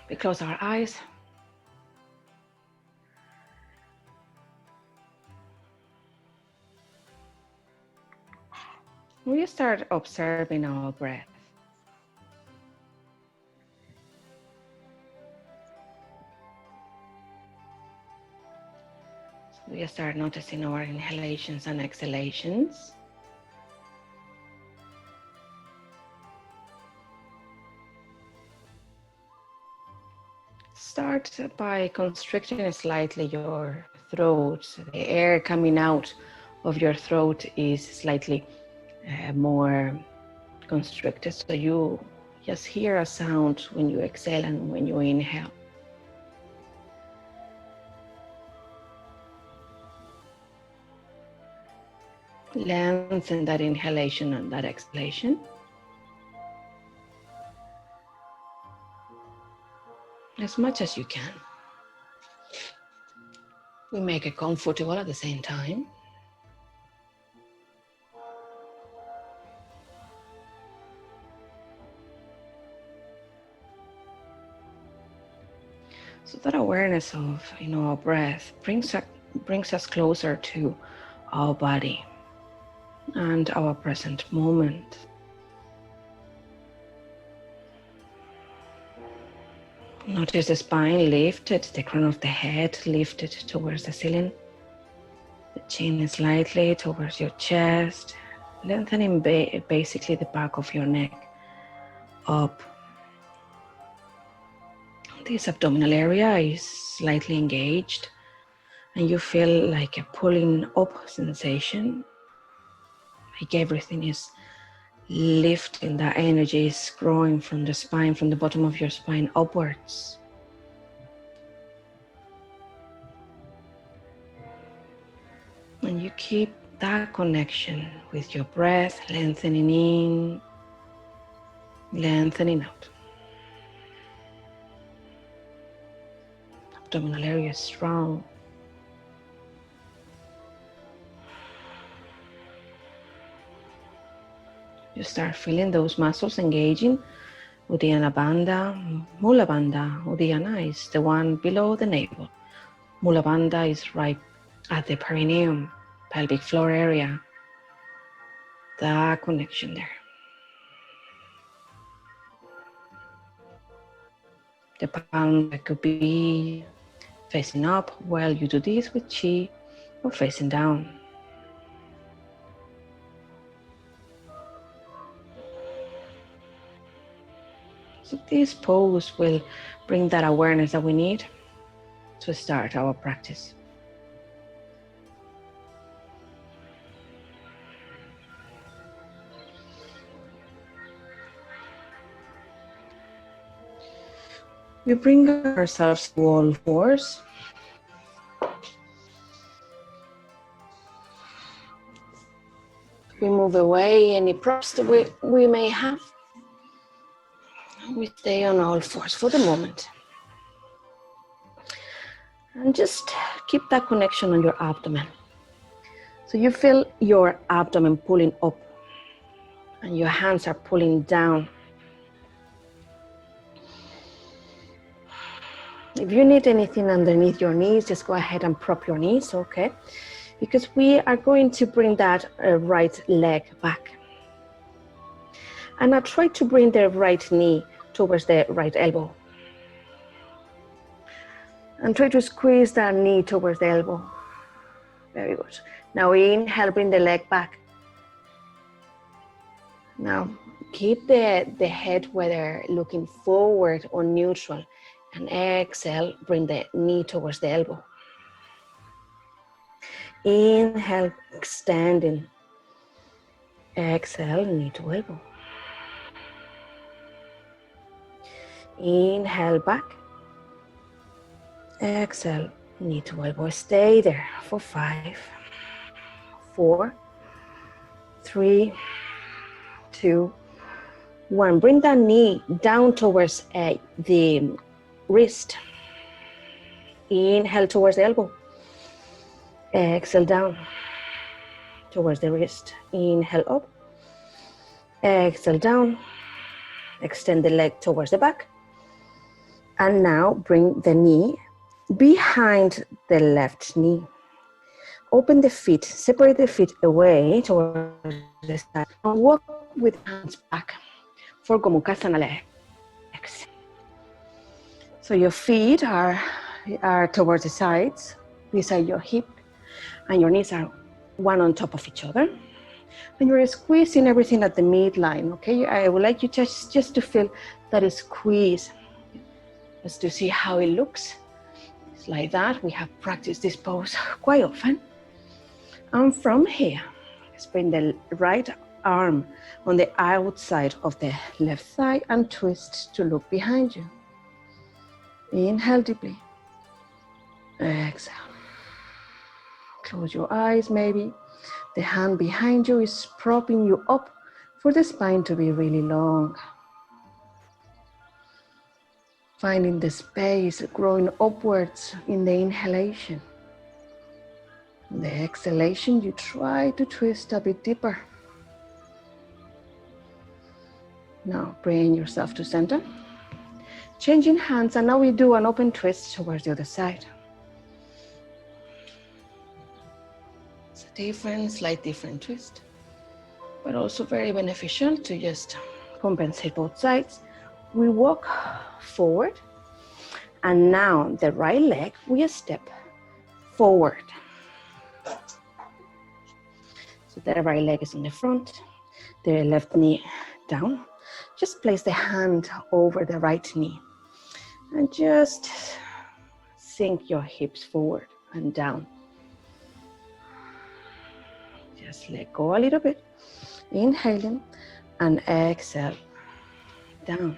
We close our eyes. We start observing our breath. We start noticing our inhalations and exhalations. Start by constricting slightly your throat. The air coming out of your throat is slightly more constricted. So you just hear a sound when you exhale and when you inhale. Lengthen that inhalation and that exhalation. As much as you can. We make it comfortable at the same time. So that awareness of our breath brings us closer to our body and our present moment. Notice the spine lifted, the crown of the head lifted towards the ceiling. The chin slightly towards your chest, lengthening basically the back of your neck up. This abdominal area is slightly engaged and you feel like a pulling up sensation, like everything is lifting, that energy is growing from the spine, from the bottom of your spine upwards. And you keep that connection with your breath, lengthening in, lengthening out. Abdominal area is strong. You start feeling those muscles engaging. Uddiyana Bandha, Mula Bandha. Uddiyana is the one below the navel. Mula Bandha is right at the perineum, pelvic floor area. That connection there. The palm could be facing up while you do this with chi, or facing down. So this pose will bring that awareness that we need to start our practice. We bring ourselves to all fours. We move away any props that we may have. We stay on all fours for the moment. And just keep that connection on your abdomen. So you feel your abdomen pulling up and your hands are pulling down. If you need anything underneath your knees, just go ahead and prop your knees, okay? Because we are going to bring that right leg back. And now try to bring the right knee towards the right elbow. And try to squeeze that knee towards the elbow. Very good. Now inhale, bring the leg back. Now keep the head whether looking forward or neutral. And exhale, bring the knee towards the elbow. Inhale, extending. Exhale, knee to elbow. Inhale back. Exhale, knee to elbow. Stay there for 5, 4, 3, 2, 1. Bring that knee down towards the wrist. Inhale towards the elbow. Exhale down towards the wrist. Inhale up. Exhale down. Extend the leg towards the back. And now bring the knee behind the left knee. Open the feet, separate the feet away towards the side, and walk with hands back for Gomukhasana legs. So your feet are towards the sides, beside your hip, and your knees are one on top of each other. And you're squeezing everything at the midline, okay? I would like you just to feel that squeeze, just to see how it looks. It's like that. We have practiced this pose quite often. And from here, let's bring the right arm on the outside of the left thigh and twist to look behind you. Inhale deeply. Exhale. Close your eyes maybe. The hand behind you is propping you up for the spine to be really long. Finding the space growing upwards in the inhalation. In the exhalation, you try to twist a bit deeper. Now bring yourself to center. Changing hands, and now we do an open twist towards the other side. It's a slight different twist, but also very beneficial to just compensate both sides. We walk forward, and now the right leg, we step forward. So the right leg is in the front, the left knee down. Just place the hand over the right knee and just sink your hips forward and down. Just let go a little bit, inhaling and exhale down.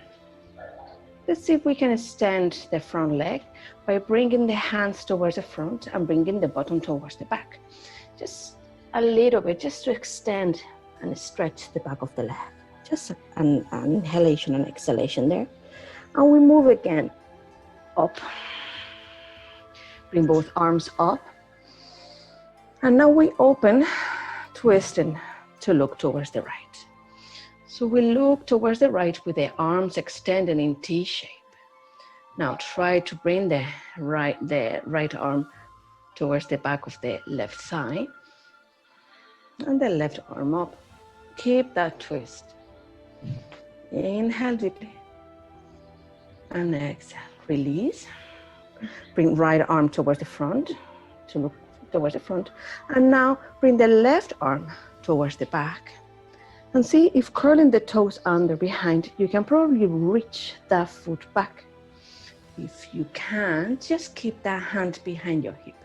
Let's see if we can extend the front leg by bringing the hands towards the front and bringing the bottom towards the back. Just a little bit, just to extend and stretch the back of the leg. Just an inhalation and exhalation there. And we move again up. Bring both arms up. And now we open, twisting to look towards the right. So we look towards the right with the arms extended in T shape. Now try to bring the right arm towards the back of the left thigh. And the left arm up. Keep that twist. Inhale deeply. And exhale. Release. Bring right arm towards the front, to look towards the front. And now bring the left arm towards the back. And see if curling the toes under behind, you can probably reach that foot back. If you can't, just keep that hand behind your hip.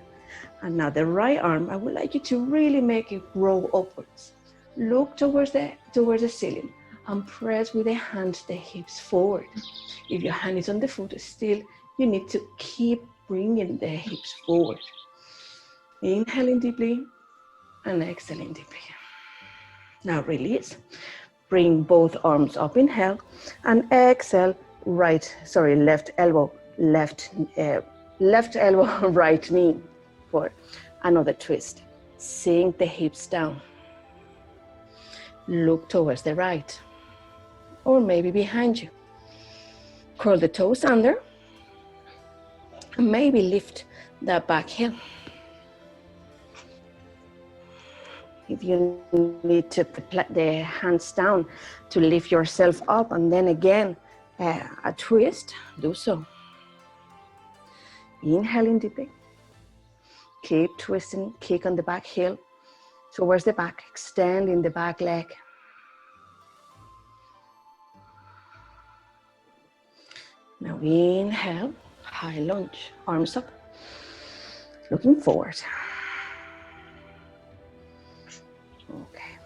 And now the right arm, I would like you to really make it grow upwards. Look towards the ceiling and press with the hand the hips forward. If your hand is on the foot, still you need to keep bringing the hips forward. Inhaling deeply and exhaling deeply. Now release. Bring both arms up, inhale, and exhale. Left elbow, right knee for another twist. Sink the hips down. Look towards the right, or maybe behind you. Curl the toes under, and maybe lift that back heel. If you need to put the hands down to lift yourself up, and then again a twist, do so. Inhaling deeply. Keep twisting, kick on the back heel towards the back, extending the back leg. Now inhale, high lunge, arms up, looking forward. Okay.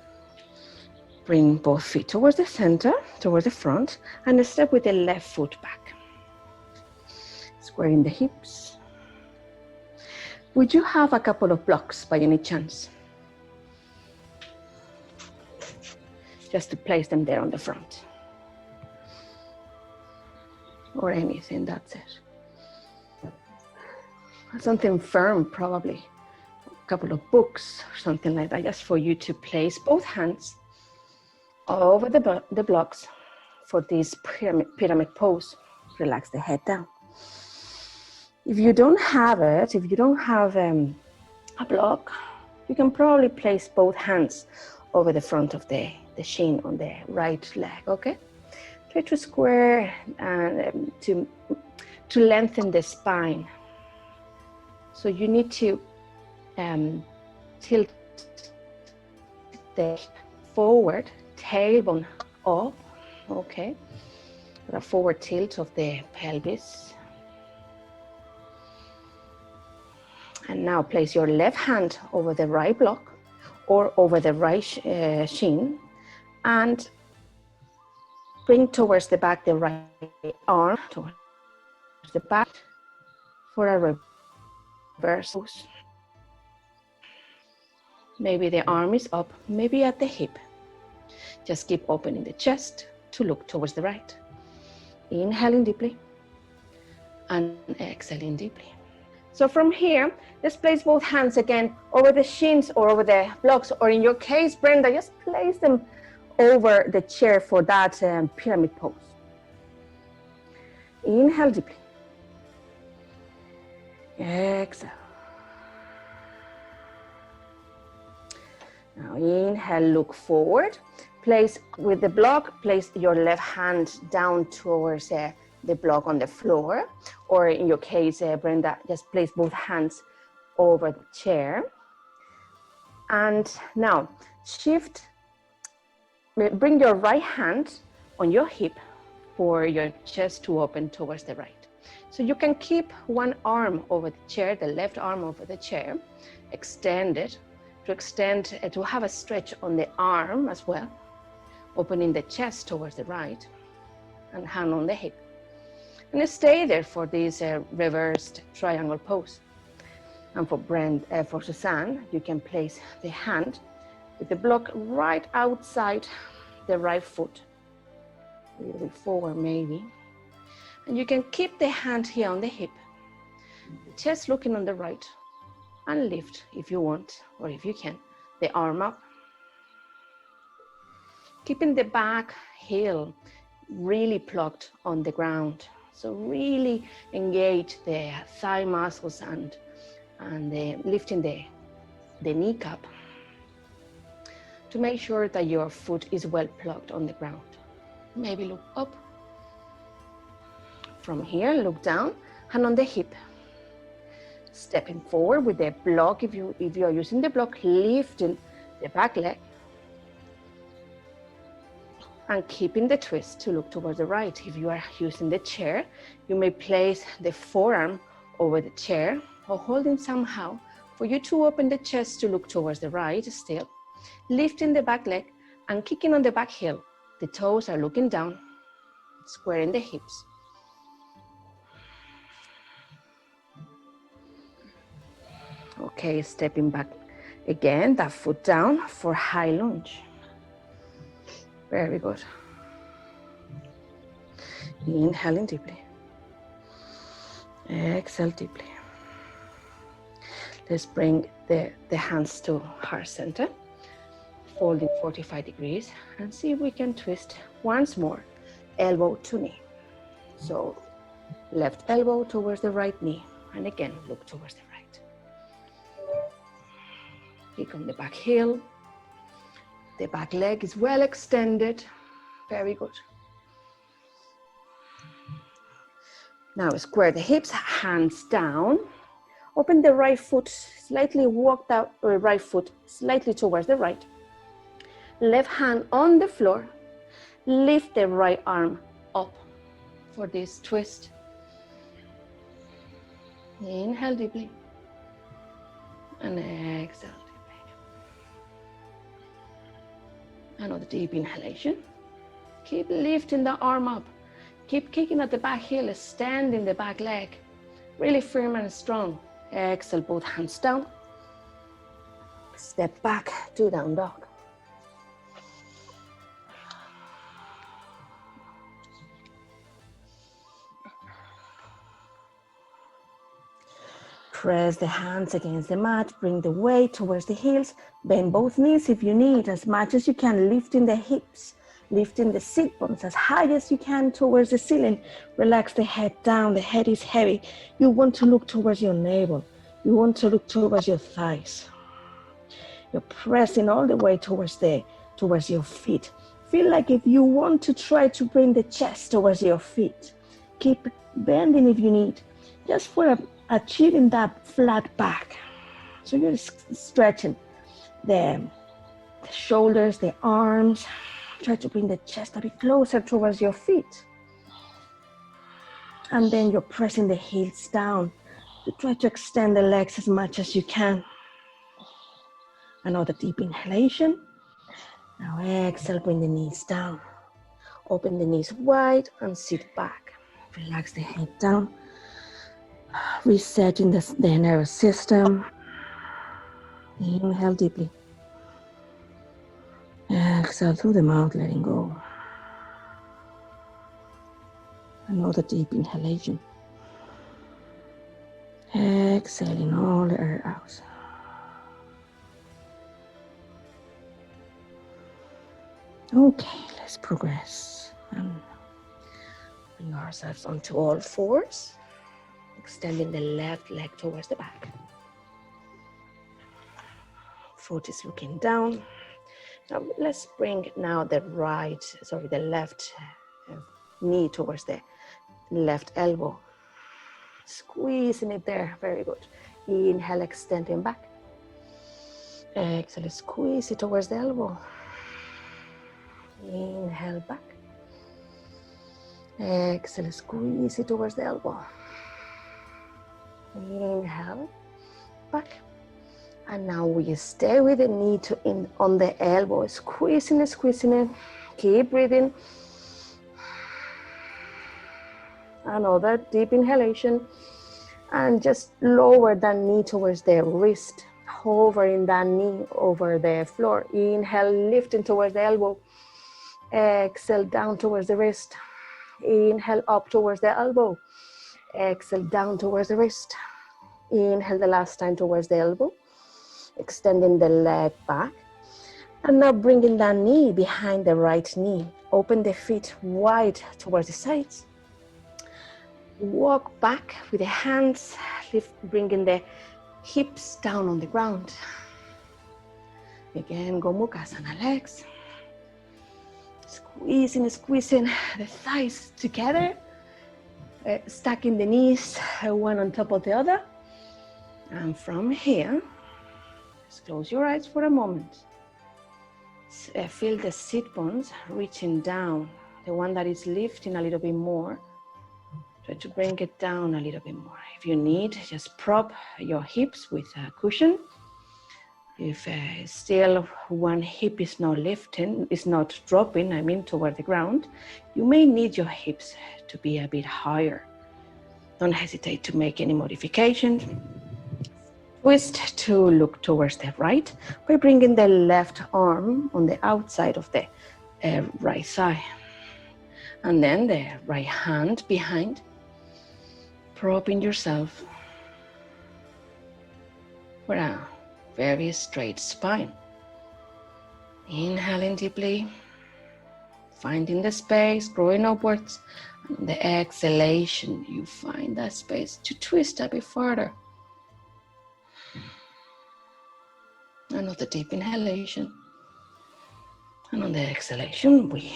Bring both feet towards the center, towards the front, and step with the left foot back. Squaring the hips. Would you have a couple of blocks by any chance? Just to place them there on the front. Or anything, that's it. Something firm, probably. A couple of books or something like that, just for you to place both hands over the blocks for this pyramid pose. Relax the head down. If you don't have it, if you don't have a block, you can probably place both hands over the front of the shin on the right leg, okay? Try to square and to lengthen the spine. So you need to tilt the forward, tailbone up, okay? A forward tilt of the pelvis. And now place your left hand over the right block or over the right shin and bring towards the back the right arm towards the back for a reverse pose. Maybe the arm is up, maybe at the hip. Just keep opening the chest to look towards the right. Inhaling deeply and exhaling deeply. So from here, let's place both hands again over the shins or over the blocks, or in your case, Brenda, just place them over the chair for that pyramid pose. Inhale deeply. Exhale. Now inhale, look forward. Place with the block, place your left hand down towards the block on the floor, or in your case, Brenda, just place both hands over the chair. And now bring your right hand on your hip for your chest to open towards the right. So you can keep one arm over the chair, the left arm over the chair, extend it, to have a stretch on the arm as well, opening the chest towards the right, and hand on the hip. And stay there for this reversed triangle pose. And for Suzanne, you can place the hand with the block right outside the right foot, a little bit forward maybe. And you can keep the hand here on the hip, the chest looking on the right, and lift if you want, or if you can, the arm up. Keeping the back heel really plugged on the ground. So really engage the thigh muscles and lifting the kneecap to make sure that your foot is well plugged on the ground. Maybe look up. From here, look down, hand on the hip. Stepping forward with the block, if you are using the block, lifting the back leg. And keeping the twist to look towards the right. If you are using the chair, you may place the forearm over the chair or holding somehow for you to open the chest to look towards the right still. Lifting the back leg and kicking on the back heel. The toes are looking down, squaring the hips. Okay, stepping back again, that foot down for high lunge. Very good. Inhaling deeply. Exhale deeply. Let's bring the hands to heart center, folding 45 degrees, and see if we can twist once more, elbow to knee. So left elbow towards the right knee, and again, look towards the right. Kick on the back heel. The back leg is well extended. Very good. Now square the hips, hands down. Open the right foot, slightly walk the right foot slightly towards the right. Left hand on the floor. Lift the right arm up for this twist. Inhale deeply. And exhale. Another deep inhalation. Keep lifting the arm up. Keep kicking at the back heel, extending the back leg. Really firm and strong. Exhale, both hands down. Step back to down dog. Press the hands against the mat, bring the weight towards the heels, bend both knees if you need, as much as you can, lifting the hips, Lifting the sit bones as high as you can towards the ceiling. Relax the head down. The head is heavy. You want to look towards your navel. You want to look towards your thighs. You're pressing all the way towards your feet. Feel like if you want to try to bring the chest towards your feet. Keep bending if you need, just for achieving that flat back. So you're stretching the shoulders, the arms. Try to bring the chest a bit closer towards your feet. And then you're pressing the heels down to try to extend the legs as much as you can. Another deep inhalation. Now exhale, bring the knees down. Open the knees wide and sit back. Relax the head down. Resetting the nervous system. Inhale deeply. Exhale through the mouth, letting go. Another deep inhalation. Exhaling all the air out. Okay, let's progress and bring ourselves onto all fours, extending the left leg towards the back. Foot is looking down. Now let's bring now the left knee towards the left elbow. Squeezing it there, very good. Inhale, extending back. Exhale, squeeze it towards the elbow. Inhale, back. Exhale, squeeze it towards the elbow. Inhale, back. And now we stay with the knee on the elbow, squeezing it. Keep breathing. Another deep inhalation. And just lower that knee towards the wrist, hovering that knee over the floor. Inhale, lifting towards the elbow. Exhale, down towards the wrist. Inhale, up towards the elbow. Exhale, down towards the wrist. Inhale the last time towards the elbow. Extending the leg back. And now bringing that knee behind the right knee. Open the feet wide towards the sides. Walk back with the hands, bringing the hips down on the ground. Again, Gomukhasana legs. Squeezing the thighs together. Stacking the knees one on top of the other. And from here, just close your eyes for a moment. Feel the sit bones reaching down. The one that is lifting a little bit more. Try to bring it down a little bit more. If you need, just prop your hips with a cushion. If still one hip is not dropping, toward the ground, you may need your hips to be a bit higher. Don't hesitate to make any modifications. Twist to look towards the right by bringing the left arm on the outside of the right thigh. And then the right hand behind. Propping yourself for a very straight spine. Inhaling deeply, finding the space, growing upwards. And on the exhalation, you find that space to twist a bit further. Another deep inhalation. And on the exhalation, we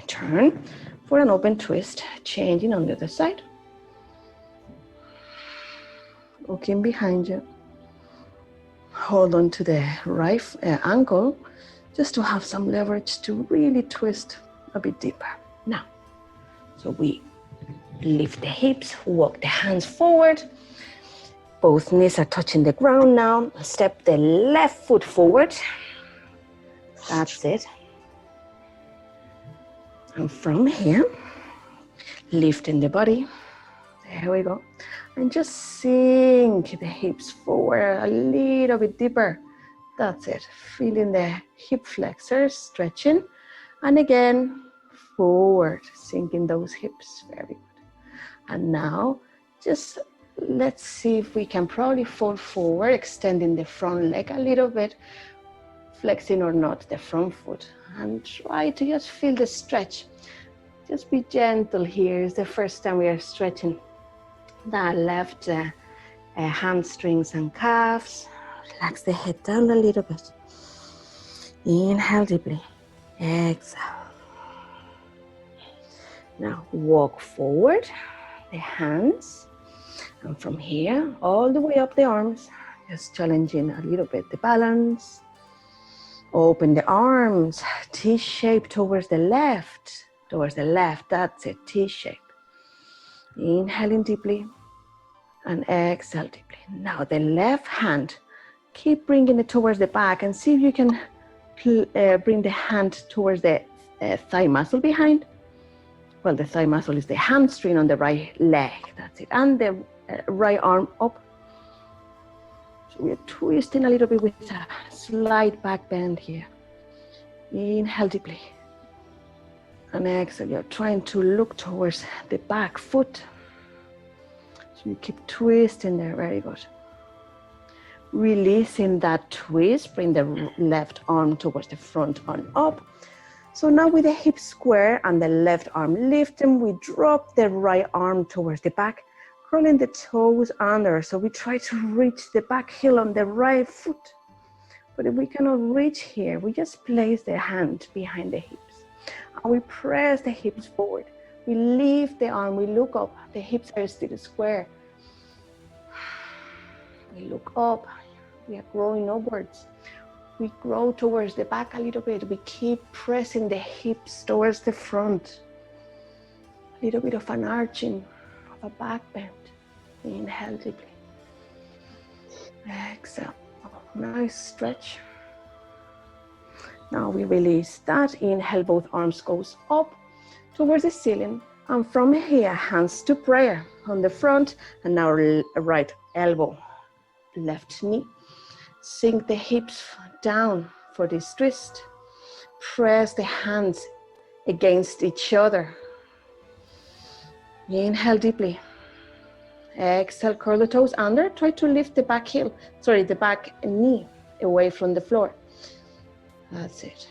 turn for an open twist, changing on the other side. Looking behind you. Hold on to the right ankle just to have some leverage to really twist a bit deeper. Now, so we lift the hips, walk the hands forward. Both knees are touching the ground now. Step the left foot forward. That's it. And from here, lifting the body. There we go. And just sink the hips forward a little bit deeper. That's it. Feeling the hip flexors stretching. And again, forward, sinking those hips. Very good. And now, just let's see if we can probably fall forward, extending the front leg a little bit. flexing or not the front foot, and try to just feel the stretch. Just be gentle here. It's the first time we are stretching that left hamstrings and calves. Relax the head down a little bit. Inhale deeply. Exhale. Now walk forward, the hands, and from here all the way up the arms, just challenging a little bit the balance. Open the arms, T-shape towards the left, that's it, T-shape. Inhaling deeply and exhale deeply. Now the left hand, keep bringing it towards the back and see if you can bring the hand towards the thigh muscle behind. Well, the thigh muscle is the hamstring on the right leg, that's it. And the right arm up. So we're twisting a little bit with a slight back bend here. Inhale deeply. And exhale, you're trying to look towards the back foot. So you keep twisting there, very good. Releasing that twist, bring the left arm towards the front and up. So now with the hips square and the left arm lifting, we drop the right arm towards the back, curling the toes under. So we try to reach the back heel on the right foot. But if we cannot reach here, we just place the hand behind the hips. And we press the hips forward. We lift the arm, we look up. The hips are still square. We look up, we are growing upwards. We grow towards the back a little bit. We keep pressing the hips towards the front. A little bit of an arching of a back bend. Inhale deeply. Exhale. Nice stretch. Now we release that. Inhale, both arms goes up towards the ceiling. And from here, hands to prayer on the front. And now right elbow, left knee. Sink the hips down for this twist. Press the hands against each other. Inhale deeply. Exhale, curl the toes under. Try to lift the back the back knee away from the floor. That's it.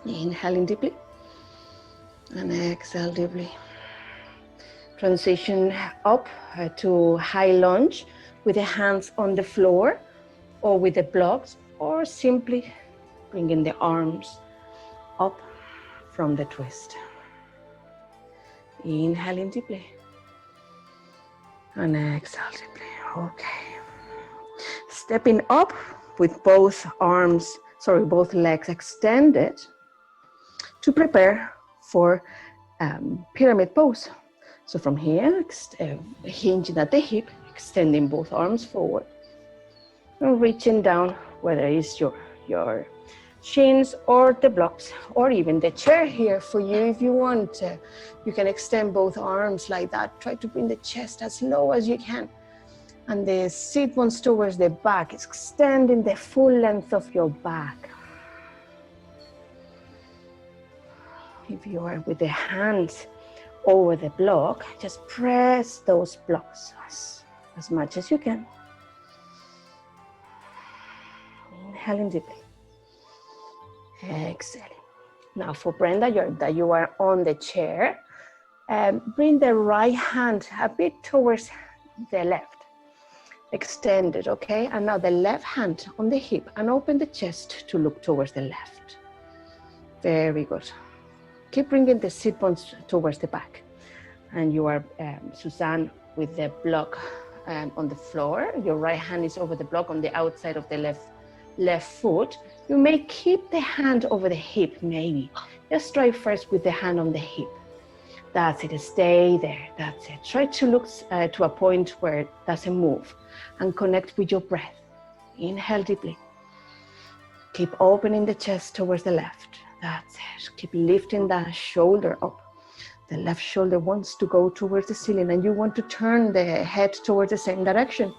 Inhaling deeply. And exhale deeply. Transition up to high lunge with the hands on the floor or with the blocks, or simply bringing the arms up from the twist. Inhaling deeply. And exhale deeply. Okay. Stepping up with both legs extended to prepare for pyramid pose. So from here, hinging at the hip, extending both arms forward and reaching down, whether it's your shins or the blocks or even the chair here for you if you want. You can extend both arms like that. Try to bring the chest as low as you can. And the sit bones towards the back, extending the full length of your back. If you are with the hands over the block, just press those blocks as much as you can. Inhaling deeply. Exhaling. Now for Brenda, you are on the chair. Bring the right hand a bit towards the left. Extend it, okay? And now the left hand on the hip and open the chest to look towards the left. Very good. Keep bringing the sit bones towards the back. And you are, Suzanne, with the block on the floor. Your right hand is over the block on the outside of the left foot. You may keep the hand over the hip, maybe. Just try first with the hand on the hip. That's it, stay there, that's it. Try to look to a point where it doesn't move and connect with your breath. Inhale deeply. Keep opening the chest towards the left. That's it. Keep lifting that shoulder up. The left shoulder wants to go towards the ceiling and you want to turn the head towards the same direction.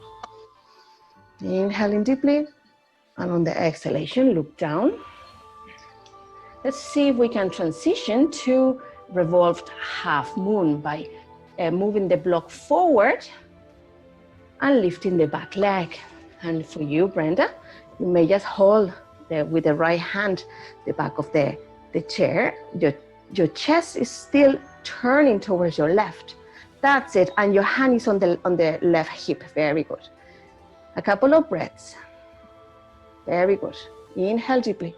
Inhaling deeply. And on the exhalation, look down. Let's see if we can transition to revolved half moon by moving the block forward and lifting the back leg. And for you, Brenda, You may just hold with the right hand the back of the chair. Your chest is still turning towards your left. That's it. And your hand is on the left hip. Very good. A couple of breaths. Very good. Inhale deeply.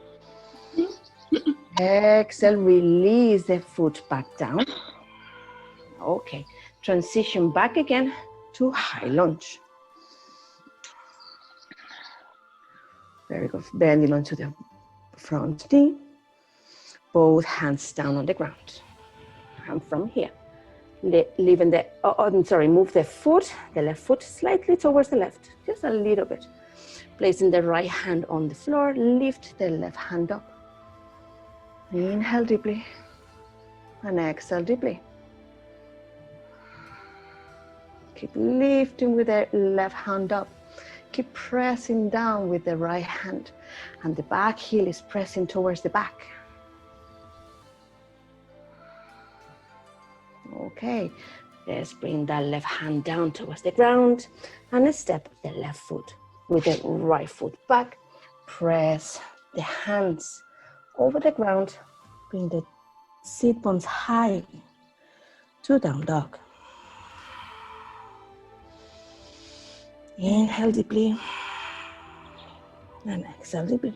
Exhale, release the foot back down. Okay. Transition back again to high lunge. Very good. Bending onto the front knee. Both hands down on the ground. And from here, leaving move the foot, the left foot slightly towards the left, just a little bit. Placing the right hand on the floor, lift the left hand up. Inhale deeply and exhale deeply. Keep lifting with the left hand up. Keep pressing down with the right hand, and the back heel is pressing towards the back. Okay, let's bring that left hand down towards the ground and step the left foot with the right foot back. Press the hands over the ground. Bring the sit bones high to down dog. Inhale deeply and exhale deeply.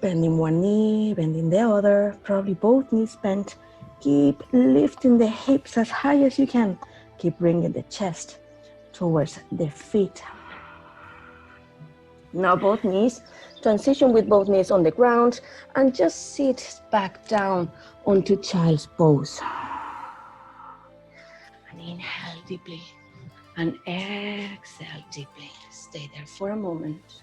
Bending one knee, bending the other, probably both knees bent. Keep lifting the hips as high as you can. Keep bringing the chest towards the feet. Now both knees, transition with both knees on the ground and just sit back down onto child's pose. And inhale deeply and exhale deeply. Stay there for a moment.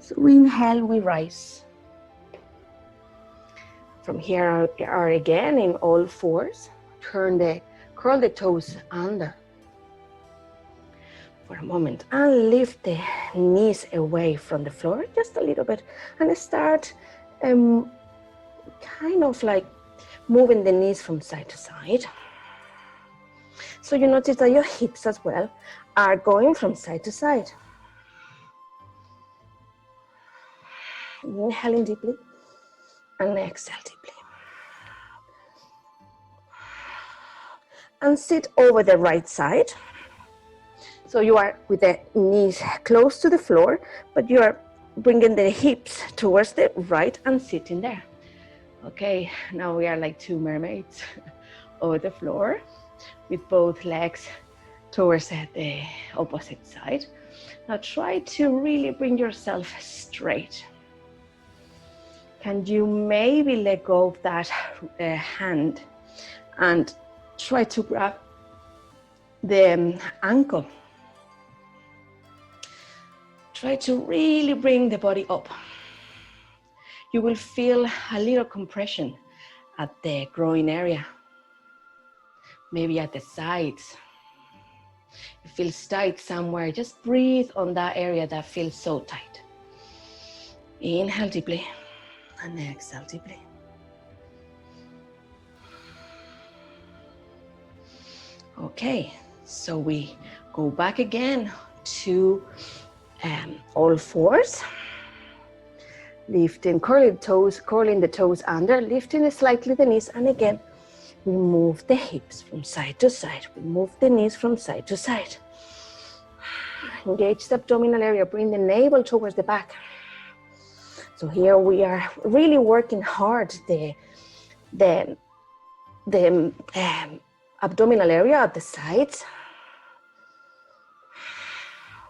So we inhale, we rise. From here are again in all fours. Curl the toes under for a moment and lift the knees away from the floor just a little bit and start kind of like moving the knees from side to side. So you notice that your hips as well are going from side to side. Inhaling deeply and exhale deeply. And sit over the right side. So you are with the knees close to the floor, but you are bringing the hips towards the right and sitting there. Okay, now we are like two mermaids over the floor with both legs towards the opposite side. Now try to really bring yourself straight. Can you maybe let go of that hand and try to grab the ankle? Try to really bring the body up. You will feel a little compression at the groin area, maybe at the sides. It feels tight somewhere. Just breathe on that area that feels so tight. Inhale deeply and exhale deeply. Okay, so we go back again to all fours. Lifting, curling the toes under, lifting slightly the knees, and again, we move the hips from side to side. We move the knees from side to side. Engage the abdominal area, bring the navel towards the back. So here we are really working hard the abdominal area at the sides.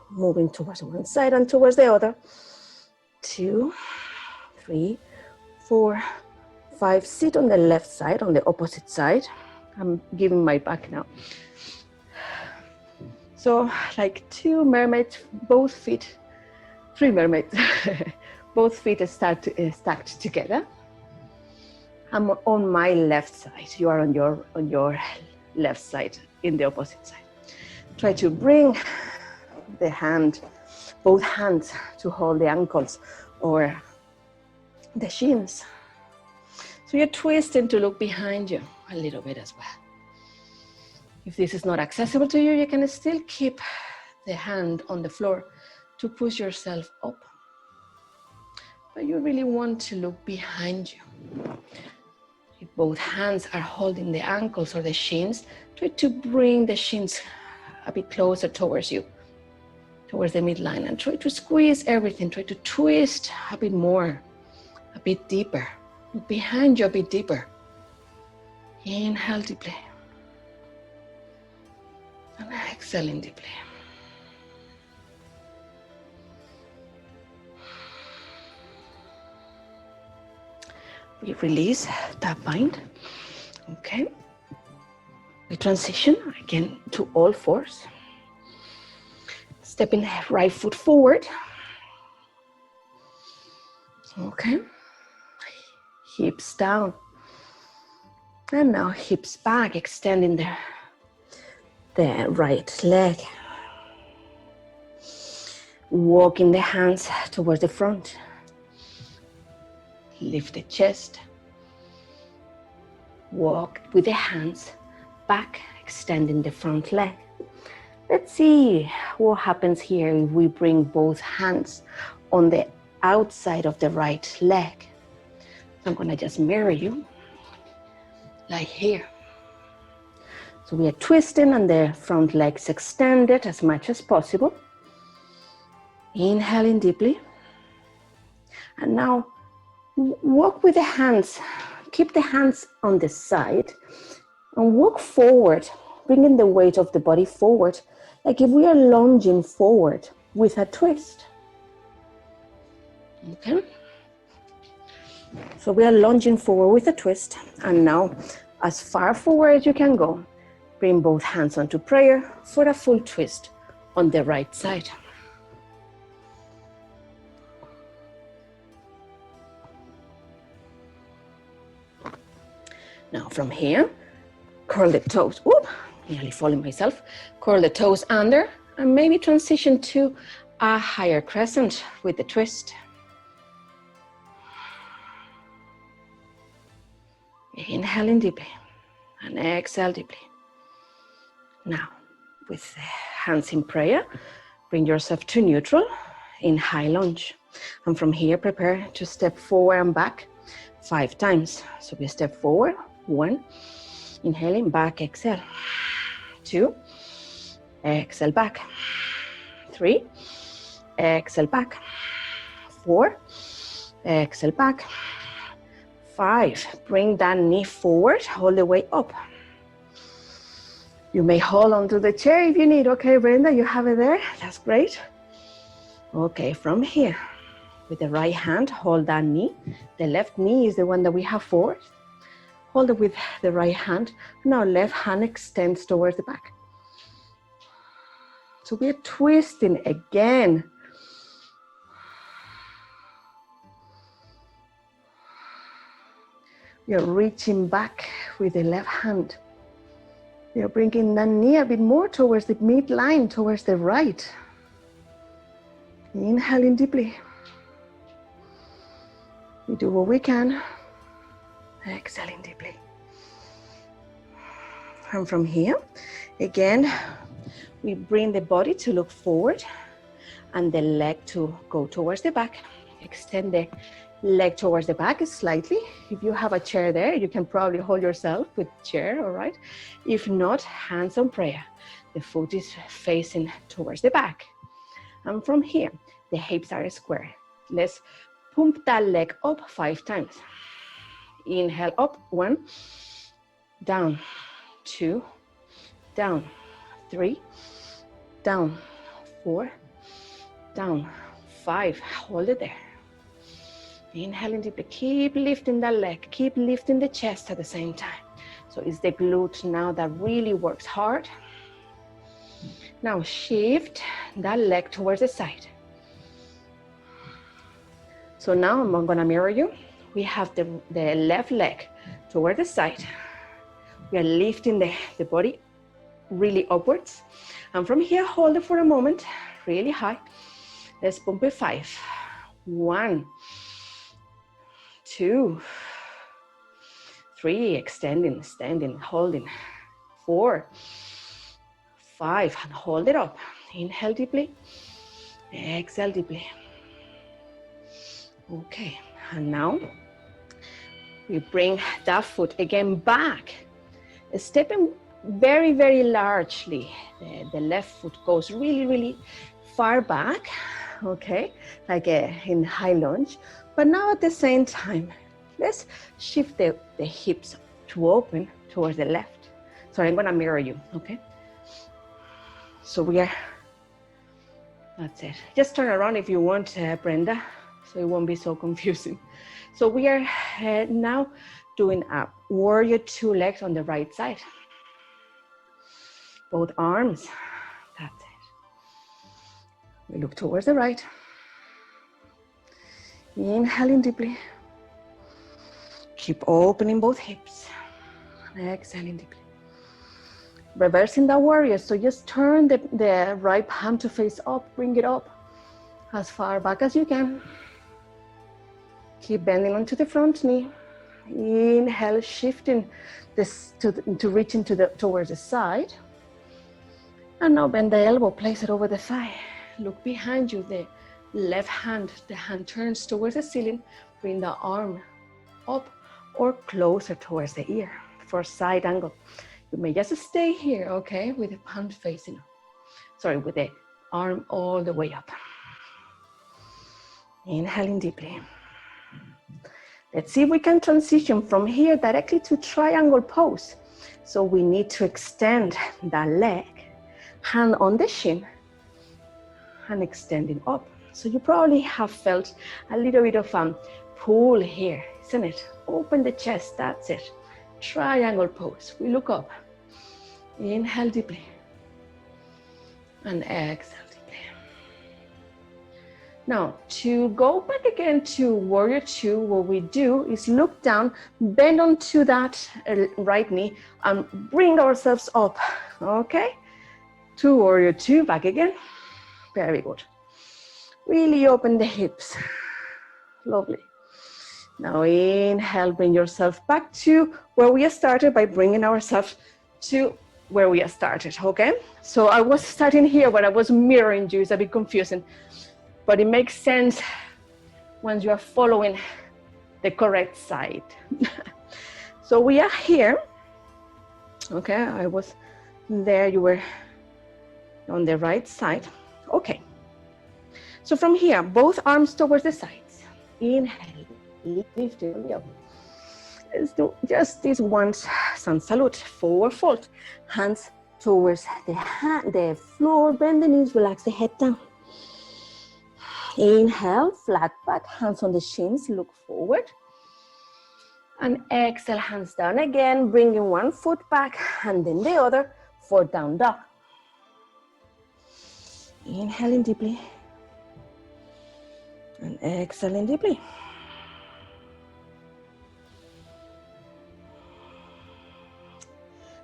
Moving towards one side and towards the other. 2, 3, 4, 5. Sit on the left side, on the opposite side. I'm giving my back now. So like two mermaids, both feet, 3 mermaids. Both feet stacked together. I'm on my left side. You are on your left side in the opposite side. Try to bring both hands to hold the ankles or the shins. So you're twisting to look behind you a little bit as well. If this is not accessible to you, you can still keep the hand on the floor to push yourself up. But you really want to look behind you. If both hands are holding the ankles or the shins, try to bring the shins a bit closer towards you, towards the midline, and try to squeeze everything. Try to twist a bit more, a bit deeper. Look behind you a bit deeper. Inhale deeply. And exhaling deeply. We release that bind. Okay. We transition again to all fours. Stepping right foot forward. Okay. Hips down. And now hips back, extending the right leg. Walking the hands towards the front. Lift the chest. Walk with the hands back, extending the front leg. Let's see what happens here if we bring both hands on the outside of the right leg. So I'm gonna just mirror you, like here. So we are twisting and the front legs extended as much as possible. Inhaling deeply. And now walk with the hands, keep the hands on the side and walk forward, bringing the weight of the body forward, like if we are lunging forward with a twist. Okay? So we are lunging forward with a twist, and now as far forward as you can go, bring both hands onto prayer for a full twist on the right side. Now from here, curl the toes. Oop, nearly falling myself. Curl the toes under and maybe transition to a higher crescent with the twist. Inhaling deeply and exhale deeply. Now, with hands in prayer, bring yourself to neutral in high lunge. And from here, prepare to step forward and back 5 times. So we step forward, 1, inhaling, back, exhale. 2, exhale, back. 3, exhale, back. 4, exhale, back. 5, bring that knee forward, all the way up. You may hold onto the chair if you need. Okay, Brenda, you have it there. That's great. Okay, from here, with the right hand, hold that knee. The left knee is the one that we have forward. Hold it with the right hand. Now left hand extends towards the back. So we're twisting again. You're reaching back with the left hand. You're bringing that knee a bit more towards the midline, towards the right. Inhaling deeply. We do what we can. Exhaling deeply. And from here, again, we bring the body to look forward and the leg to go towards the back. Extend the leg towards the back slightly. If you have a chair there, you can probably hold yourself with chair, all right? If not, hands on prayer. The foot is facing towards the back. And from here, the hips are square. Let's pump that leg up 5 times. Inhale up, 1, down, 2, down, 3, down, 4, down, 5. Hold it there. Inhaling deeply, keep lifting that leg, keep lifting the chest at the same time. So it's the glute now that really works hard. Now shift that leg towards the side. So now I'm gonna mirror you. We have the left leg toward the side. We are lifting the body really upwards. And from here, hold it for a moment, really high. Let's pump it 5. 1, 2, 3, extending, standing, holding. 4, 5, and hold it up. Inhale deeply, exhale deeply. Okay, and now we bring that foot again back, stepping very, very largely. The left foot goes really, really far back, okay, like in high lunge. But now at the same time, let's shift the hips to open towards the left. So I'm gonna mirror you, okay? So we are, that's it. Just turn around if you want, Brenda, so it won't be so confusing. So we are now doing a warrior 2 legs on the right side. Both arms, that's it. We look towards the right. Inhaling deeply. Keep opening both hips. Exhaling deeply. Reversing that warrior, so just turn the right palm to face up, bring it up as far back as you can. Keep bending onto the front knee. Inhale, shifting this to reaching towards the side. And now bend the elbow, place it over the thigh. Look behind you, the left hand, the hand turns towards the ceiling. Bring the arm up or closer towards the ear for side angle. You may just stay here, okay, with the palm facing up. Sorry, with the arm all the way up. Inhaling deeply. Let's see if we can transition from here directly to triangle pose. So we need to extend that leg, hand on the shin, and extending up. So you probably have felt a little bit of pull here, isn't it? Open the chest, that's it. Triangle pose, we look up. Inhale deeply. And exhale deeply. Now, to go back again to warrior 2, what we do is look down, bend onto that right knee, and bring ourselves up, okay? To warrior 2, back again. Very good. Really open the hips. Lovely. Now inhale, bring yourself back to where we started by bringing ourselves to where we started, okay? So I was starting here, but I was mirroring you. It's a bit confusing, but it makes sense once you are following the correct side. So we are here, okay? I was there, you were on the right side. Okay. So from here, both arms towards the sides. Inhale, lift it up. Let's do just this once. Sun salute, forward fold. Hands towards the floor, bend the knees, relax the head down. Inhale, flat back, hands on the shins, look forward. And exhale, hands down again, bringing one foot back and then the other for down dog. Inhaling deeply. And exhaling deeply.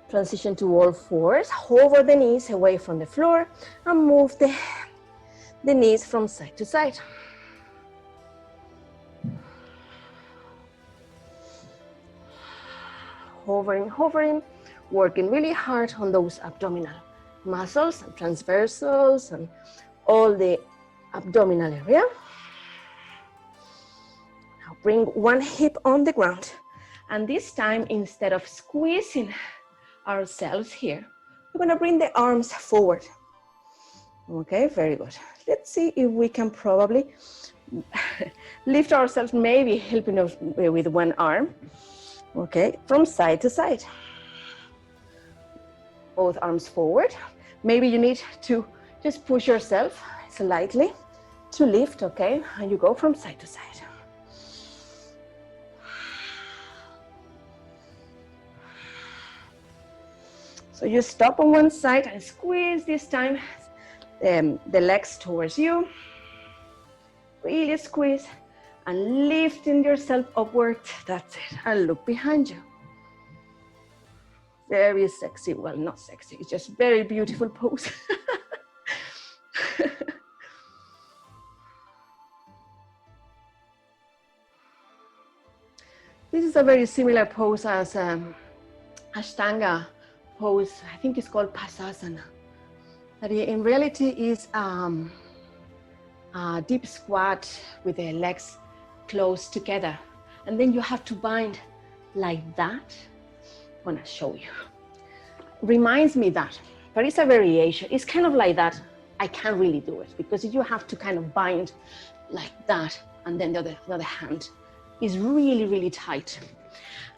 Transition to all fours. Hover the knees away from the floor and move the knees from side to side. Hovering, working really hard on those abdominal muscles and transversals and all the abdominal area. Now bring one hip on the ground, and this time instead of squeezing ourselves here, we're going to bring the arms forward. Okay, very good. Let's see if we can probably lift ourselves, maybe helping us with one arm. Okay, from side to side. Both arms forward. Maybe you need to just push yourself slightly to lift, okay? And you go from side to side. So you stop on one side and squeeze this time the legs towards you. Really squeeze and lifting yourself upward. That's it. And look behind you. Very sexy. Well, not sexy. It's just very beautiful pose. This is a very similar pose as Ashtanga pose. I think it's called Pasasana. That in reality is a deep squat with the legs close together. And then you have to bind like that. I'm gonna show you. Reminds me that there is a variation. It's kind of like that. I can't really do it because you have to kind of bind like that, and then the other hand is really, really tight.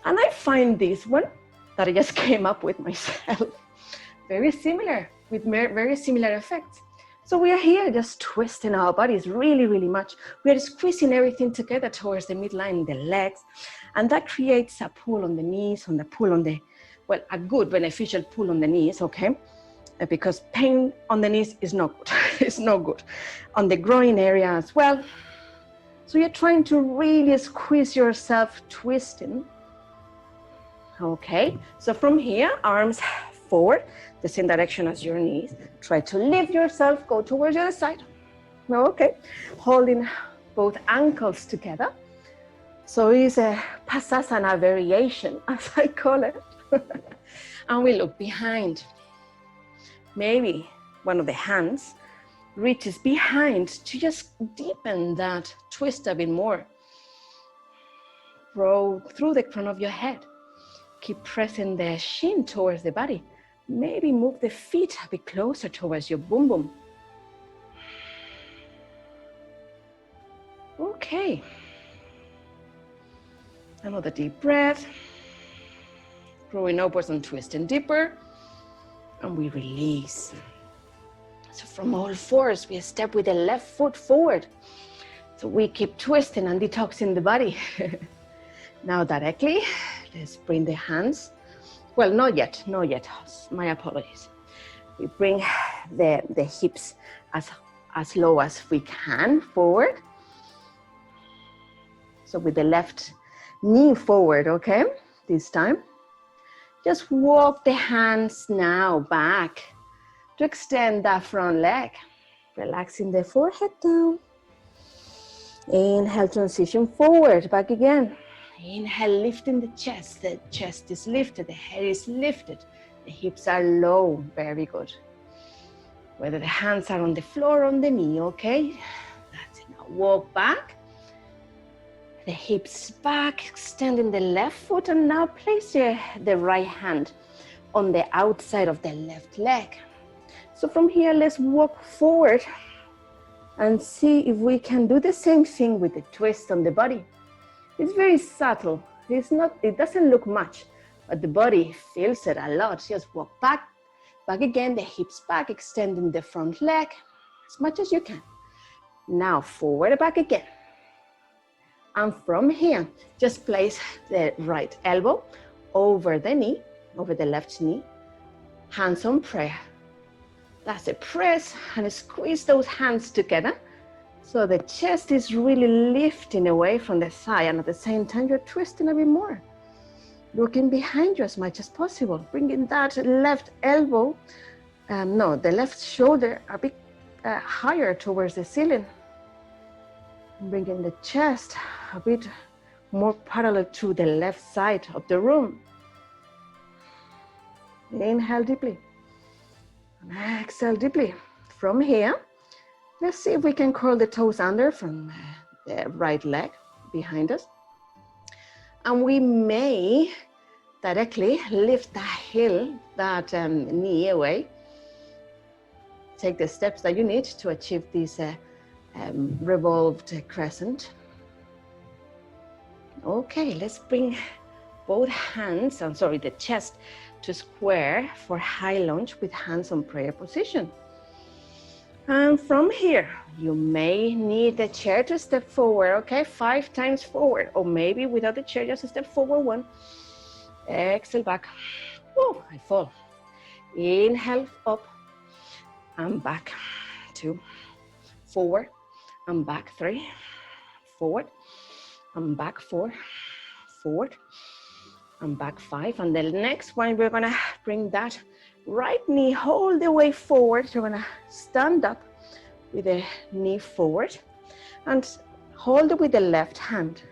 And I find this one that I just came up with myself very similar, with very similar effects. So we are here just twisting our bodies really, really much. We are squeezing everything together towards the midline, the legs, and that creates a pull on the knees, well, a good beneficial pull on the knees, okay? Because pain on the knees is not good. It's not good. On the groin area as well. So you're trying to really squeeze yourself, twisting. Okay, so from here, arms forward, the same direction as your knees. Try to lift yourself, go towards the other side. Okay, holding both ankles together. So it's a Pasasana variation, as I call it. And we look behind. Maybe one of the hands reaches behind to just deepen that twist a bit more. Roll through the crown of your head. Keep pressing the shin towards the body. Maybe move the feet a bit closer towards your bum bum. Okay. Another deep breath. Growing upwards and twisting deeper. And we release. So from all fours, we step with the left foot forward. So we keep twisting and detoxing the body. Now directly, let's bring the hands. Well, not yet. My apologies. We bring the hips as low as we can forward. So with the left knee forward, okay? This time. Just walk the hands now back to extend that front leg. Relaxing the forehead down. Inhale, transition forward, back again. Inhale, lifting the chest is lifted, the head is lifted, the hips are low, very good. Whether the hands are on the floor or on the knee, okay? That's it, now walk back, the hips back, extending the left foot, and now place the right hand on the outside of the left leg. So from here, let's walk forward and see if we can do the same thing with the twist on the body. It's very subtle. It doesn't look much, but the body feels it a lot. Just walk back again, the hips back, extending the front leg as much as you can. Now forward, back again. And from here, just place the right elbow over the knee, over the left knee, hands on prayer. That's it, press and squeeze those hands together. So the chest is really lifting away from the thigh, and at the same time, you're twisting a bit more. Looking behind you as much as possible. Bringing that left elbow, the left shoulder a bit higher towards the ceiling. Bringing the chest a bit more parallel to the left side of the room. Inhale deeply. And exhale deeply. From here, let's see if we can curl the toes under from the right leg behind us. And we may directly lift that knee away. Take the steps that you need to achieve this revolved crescent. Okay, let's bring both hands, the chest to square for high lunge with hands on prayer position. And from here, you may need the chair to step forward, okay? 5 times forward, or maybe without the chair, just step forward 1. Exhale back. Oh, I fall. Inhale up and back. 2, forward and back. 3, forward and back. 4, forward and back 5. And the next one, we're gonna bring that right knee all the way forward. You're gonna stand up with the knee forward and hold it with the left hand,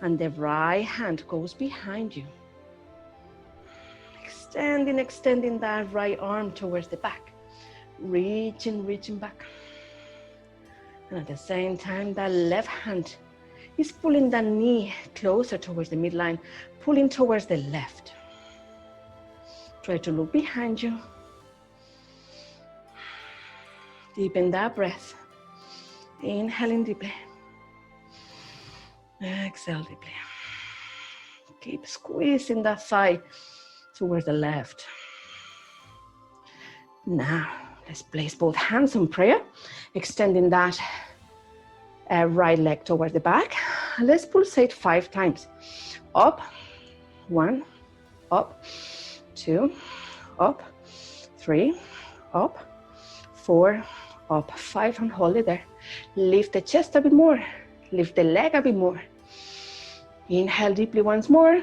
and the right hand goes behind you. Extending that right arm towards the back, reaching back. And at the same time, that left hand is pulling that knee closer towards the midline, pulling towards the left. Try to look behind you. Deepen that breath. Inhaling deeply. Exhale deeply. Keep squeezing that thigh towards the left. Now, let's place both hands on prayer, extending that right leg towards the back. Let's pulsate 5 times. Up, 1, up, 2, up, 3, up, 4, up, 5, and hold it there. Lift the chest a bit more, lift the leg a bit more. Inhale deeply once more,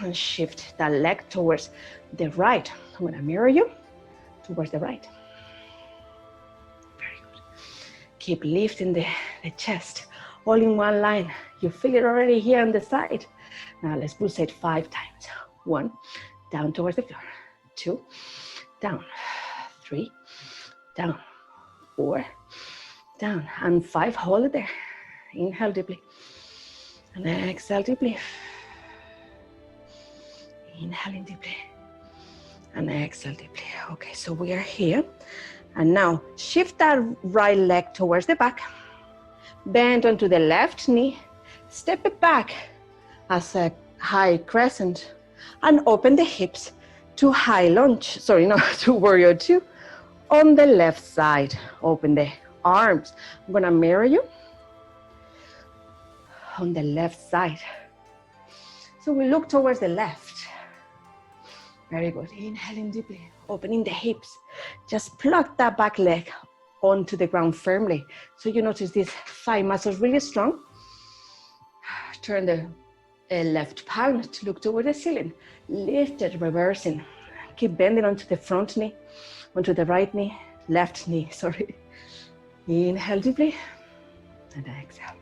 and shift that leg towards the right. I'm gonna mirror you towards the right. Very good. Keep lifting the chest, all in one line. You feel it already here on the side. Now let's pulsate 5 times. 1, down towards the floor. 2, down. 3, down. 4, down. And 5, hold it there. Inhale deeply. And exhale deeply. Inhaling deeply. And exhale deeply. Okay, so we are here. And now shift that right leg towards the back. Bend onto the left knee. Step it back as a high crescent. And open the hips to high lunge. Sorry, no, to warrior 2. On the left side, open the arms. I'm gonna mirror you on the left side. So we look towards the left. Very good. Inhaling deeply, opening the hips. Just plug that back leg onto the ground firmly. So you notice these thigh muscles really strong. Turn the left palm to look toward the ceiling. Lift it, reversing. Keep bending onto the front knee, onto the right knee, left knee, sorry. Inhale deeply, and exhale.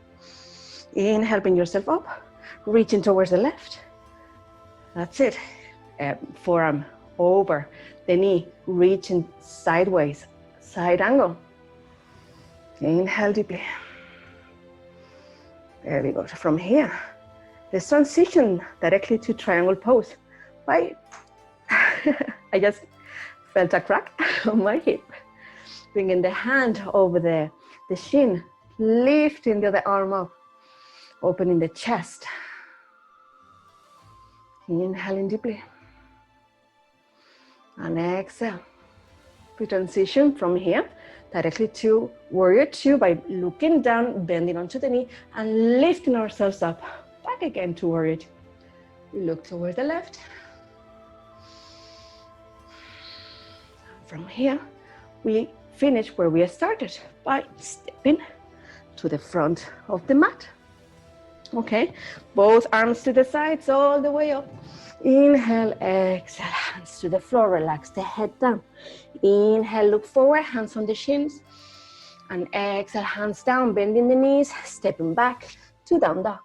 Inhale, bring yourself up, reaching towards the left. That's it. Forearm over the knee, reaching sideways, side angle. Inhale deeply. There we go. From here, let's transition directly to triangle pose. Right? I just felt a crack on my hip. Bringing the hand over the shin, lifting the other arm up, opening the chest. Inhaling deeply. And exhale. We transition from here directly to warrior 2 by looking down, bending onto the knee, and lifting ourselves up. Back again to warrior 2. We look towards the left. From here, we finish where we started by stepping to the front of the mat. Okay, both arms to the sides, all the way up. Inhale, exhale, hands to the floor, relax the head down. Inhale, look forward, hands on the shins. And exhale, hands down, bending the knees, stepping back to down dog.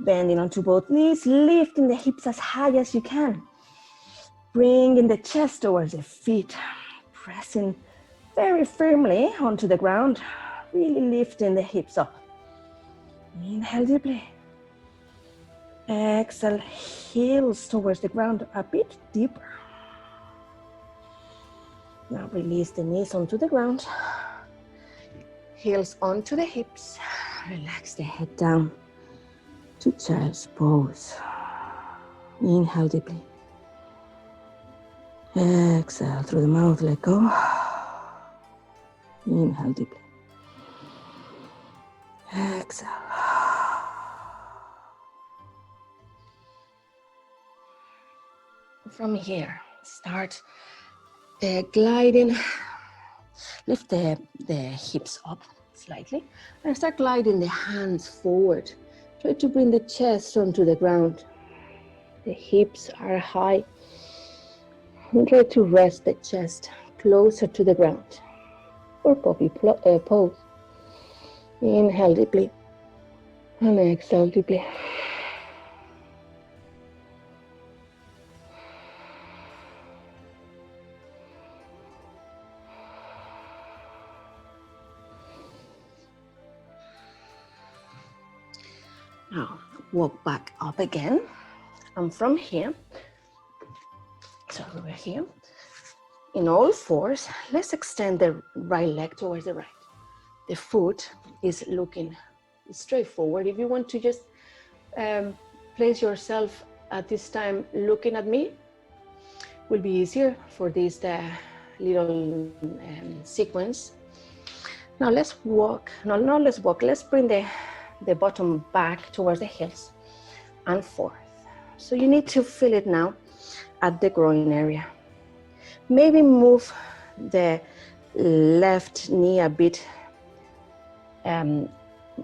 Bending onto both knees, lifting the hips as high as you can. Bringing the chest towards the feet, pressing very firmly onto the ground, really lifting the hips up. Inhale deeply. Exhale, heels towards the ground a bit deeper. Now release the knees onto the ground. Heels onto the hips. Relax the head down to child's pose. Inhale deeply. Exhale through the mouth, let go. Inhale deeply. Exhale. From here, start gliding. Lift the hips up slightly and start gliding the hands forward Try to bring the chest onto the ground. The hips are high. And try to rest the chest closer to the ground. Or puppy pose. Inhale deeply. And exhale deeply. Now walk back up again. And from here, so over here, in all fours, let's extend the right leg towards the right. The foot is looking straight forward. If you want to just place yourself at this time looking at me, will be easier for this little sequence. Now let's walk. No, not let's walk. Let's bring the bottom back towards the heels and forth. So you need to feel it now at the groin area. Maybe move the left knee a bit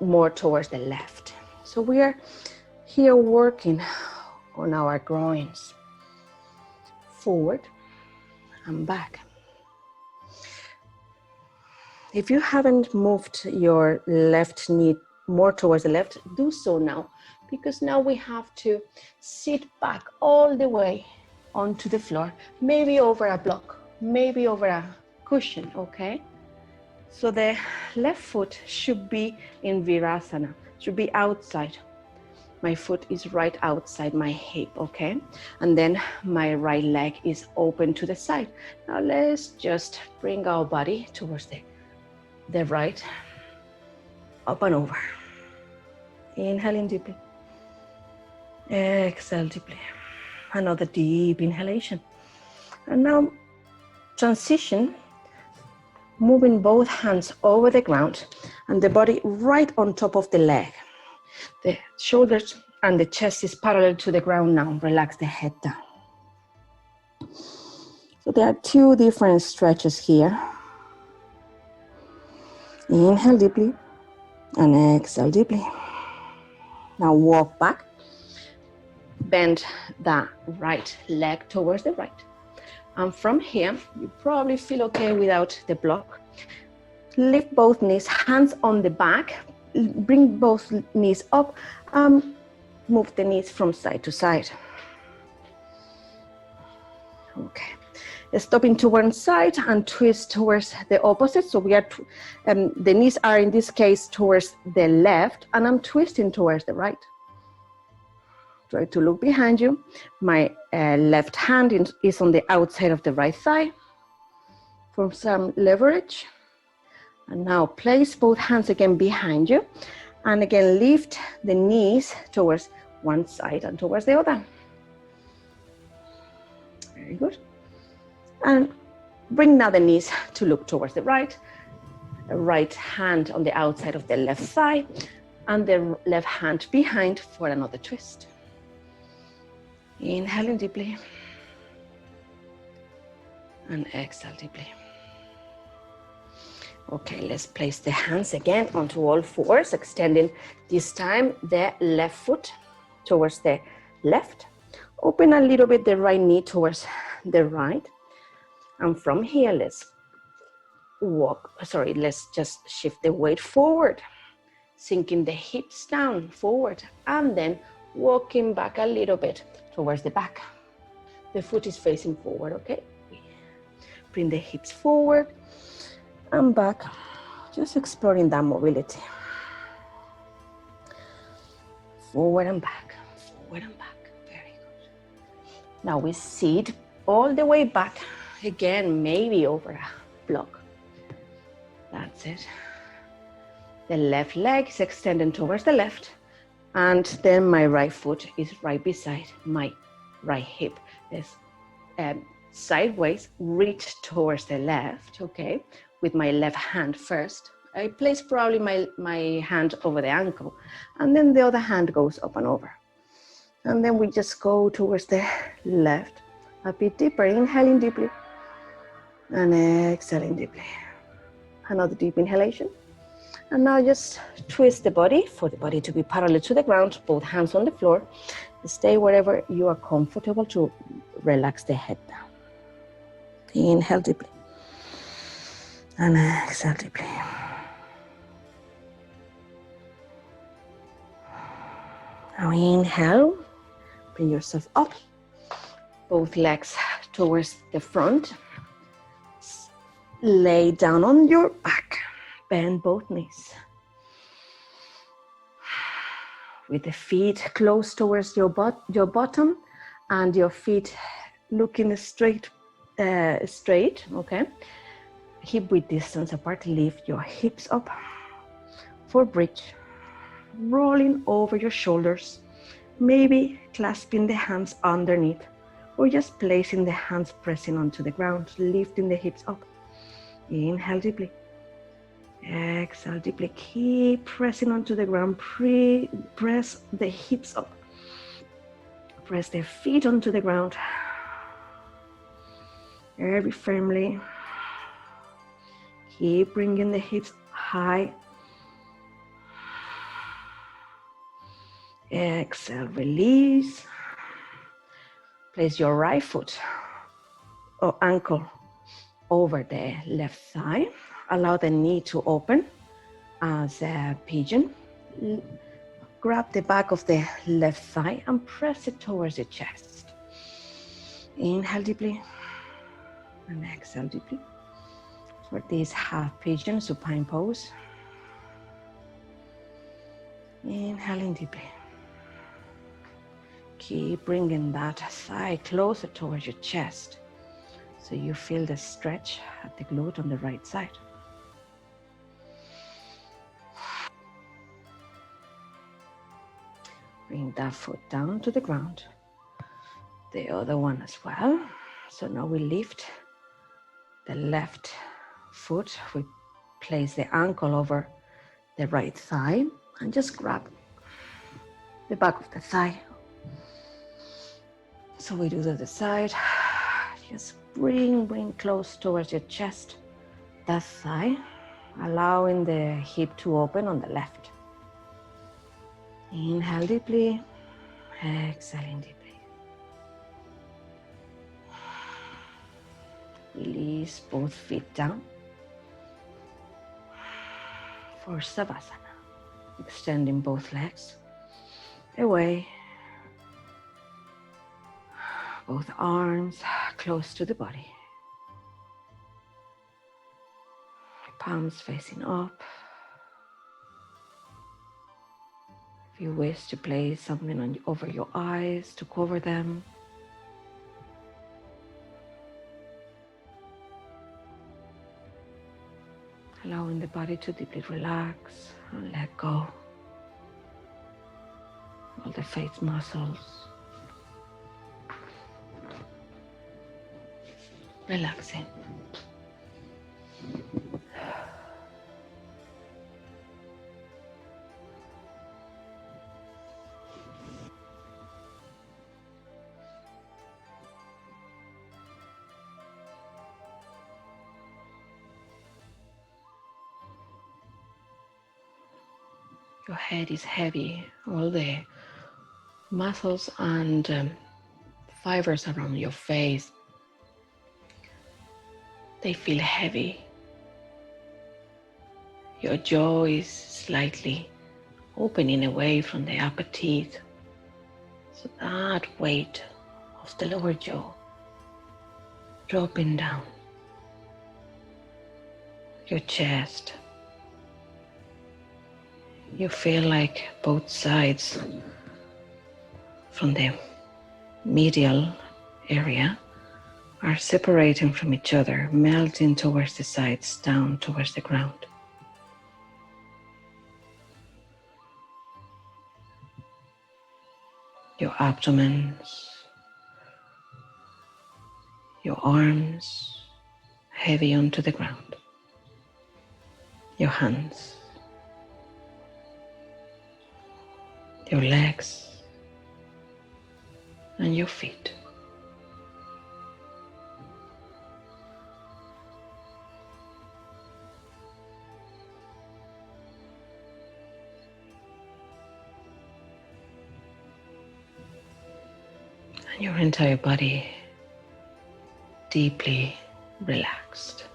more towards the left. So we are here working on our groins. Forward and back. If you haven't moved your left knee more towards the left, do so now, because now we have to sit back all the way onto the floor, maybe over a block, maybe over a cushion, okay? So the left foot should be in Virasana, should be outside. My foot is right outside my hip, okay? And then my right leg is open to the side. Now let's just bring our body towards the right, up and over. Inhaling deeply. Exhale deeply. Another deep inhalation. And now transition, moving both hands over the ground and the body right on top of the leg. The shoulders and the chest is parallel to the ground now. Relax the head down. So there are two different stretches here. Inhale deeply and exhale deeply. Now walk back. Bend that right leg towards the right. And from here, you probably feel okay without the block. Lift both knees, hands on the back. Bring both knees up. Move the knees from side to side. Okay. Stopping to one side and twist towards the opposite. So we are, the knees are in this case towards the left, and I'm twisting towards the right. Try to look behind you. My left hand is on the outside of the right thigh for some leverage. And now place both hands again behind you. And again, lift the knees towards one side and towards the other. Very good. And bring now the knees to look towards the right. The right hand on the outside of the left thigh. And the left hand behind for another twist. Inhaling deeply. And exhale deeply. Okay, let's place the hands again onto all fours, extending this time the left foot towards the left. Open a little bit the right knee towards the right. And from here, let's just shift the weight forward, sinking the hips down forward, and then walking back a little bit towards the back. The foot is facing forward, okay? Bring the hips forward and back, just exploring that mobility. Forward and back, forward and back. Very good. Now we sit all the way back, again, maybe over a block. That's it. The left leg is extending towards the left, and then my right foot is right beside my right hip. This sideways, reach towards the left, okay? With my left hand first. I place probably my hand over the ankle, and then the other hand goes up and over. And then we just go towards the left, a bit deeper, inhaling deeply, and exhaling deeply. Another deep inhalation, And now just twist the body for the body to be parallel to the ground, both hands on the floor. Stay wherever you are comfortable to relax the head down. Inhale deeply. And exhale deeply. Now inhale, bring yourself up, both legs towards the front. Lay down on your back, bend both knees. With the feet close towards your bottom and your feet looking straight, okay? Hip width distance apart, lift your hips up for bridge. Rolling over your shoulders, maybe clasping the hands underneath or just placing the hands pressing onto the ground, lifting the hips up. Inhale deeply. Exhale deeply. Keep pressing onto the ground. Press the hips up. Press the feet onto the ground. Very firmly. Keep bringing the hips high. Exhale, release. Place your right foot or ankle over the left thigh. Allow the knee to open as a pigeon. Grab the back of the left thigh and press it towards your chest. Inhale deeply and exhale deeply for this half pigeon supine pose. Inhaling deeply. Keep bringing that thigh closer towards your chest so you feel the stretch at the glute on the right side. Bring that foot down to the ground. The other one as well. So now we lift the left foot. We place the ankle over the right thigh and just grab the back of the thigh. So we do the other side. Just bring close towards your chest, that thigh, allowing the hip to open on the left. Inhale deeply, exhaling deeply. Release both feet down for Savasana. Extending both legs away. Both arms close to the body. Palms facing up. If you wish to place something over your eyes to cover them. Allowing the body to deeply relax and let go. All the face muscles. Relaxing. Your head is heavy. All the muscles and fibers around your face, they feel heavy. Your jaw is slightly opening away from the upper teeth. So that weight of the lower jaw dropping down. Your chest. You feel like both sides from the medial area are separating from each other, melting towards the sides, down towards the ground. Your abdomen, your arms heavy onto the ground. Your hands, your legs, and your feet. And your entire body deeply relaxed.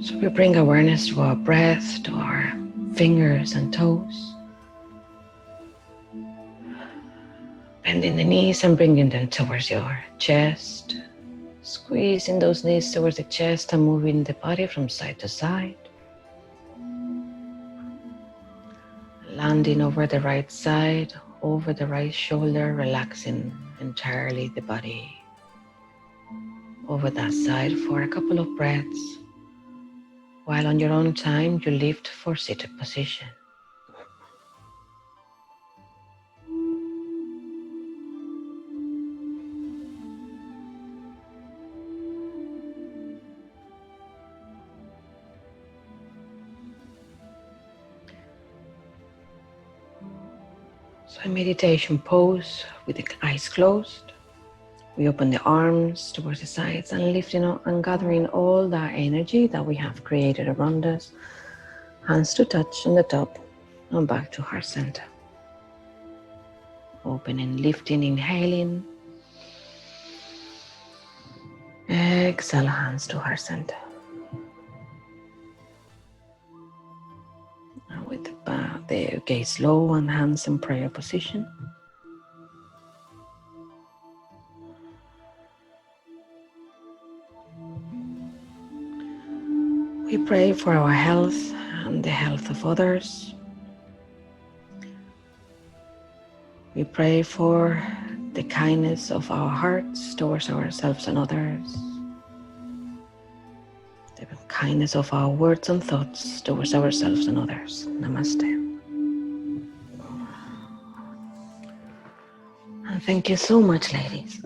So we bring awareness to our breath, to our fingers and toes. Bending the knees and bringing them towards your chest. Squeezing those knees towards the chest and moving the body from side to side. Landing over the right side, over the right shoulder, relaxing entirely the body over that side for a couple of breaths. While on your own time, you lift for seated position. So in meditation pose with the eyes closed, we open the arms towards the sides and lifting up and gathering all that energy that we have created around us. Hands to touch on the top and back to heart center. Opening, lifting, inhaling. Exhale, hands to heart center. And with the gaze low and hands in prayer position. We pray for our health and the health of others. We pray for the kindness of our hearts towards ourselves and others. The kindness of our words and thoughts towards ourselves and others. Namaste. And thank you so much, ladies.